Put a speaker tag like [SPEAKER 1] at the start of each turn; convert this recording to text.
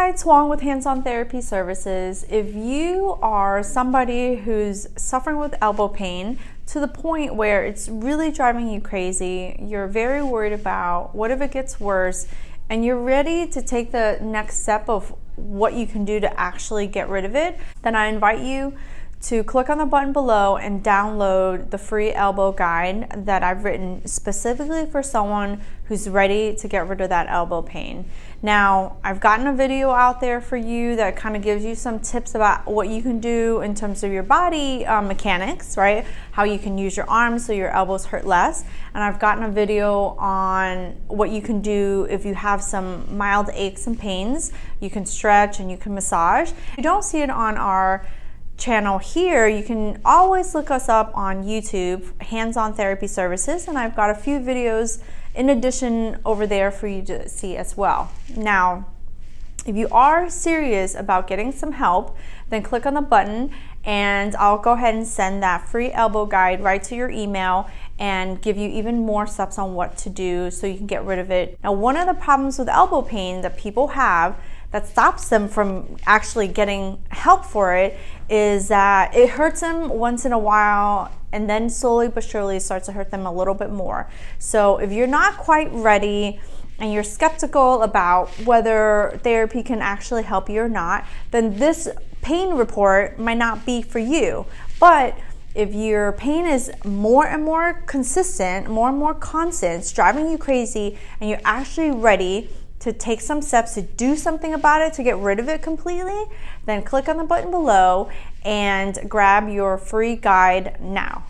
[SPEAKER 1] Hi, it's Wong with Hands-On Therapy Services. If you are somebody who's suffering with elbow pain to the point where it's really driving you crazy, you're very worried about what if it gets worse, and you're ready to take the next step of what you can do to actually get rid of it, then I invite you to click on the button below and download the free elbow guide that I've written specifically for someone who's ready to get rid of that elbow pain. Now, I've gotten a video out there for you that kind of gives you some tips about what you can do in terms of your body mechanics, right? How you can use your arms so your elbows hurt less. And I've gotten a video on what you can do if you have some mild aches and pains. You can stretch and you can massage. If you don't see it on our channel here, you can always look us up on YouTube, Hands-On Therapy Services, and I've got a few videos in addition over there for you to see as well. Now, if you are serious about getting some help, then click on the button and I'll go ahead and send that free elbow guide right to your email and give you even more steps on what to do so you can get rid of it. Now, one of the problems with elbow pain that people have that stops them from actually getting help for it is that it hurts them once in a while and then slowly but surely starts to hurt them a little bit more. So if you're not quite ready and you're skeptical about whether therapy can actually help you or not, then this pain report might not be for you. But if your pain is more and more consistent, more and more constant, it's driving you crazy, and you're actually ready to take some steps to do something about it, to get rid of it completely, then click on the button below and grab your free guide now.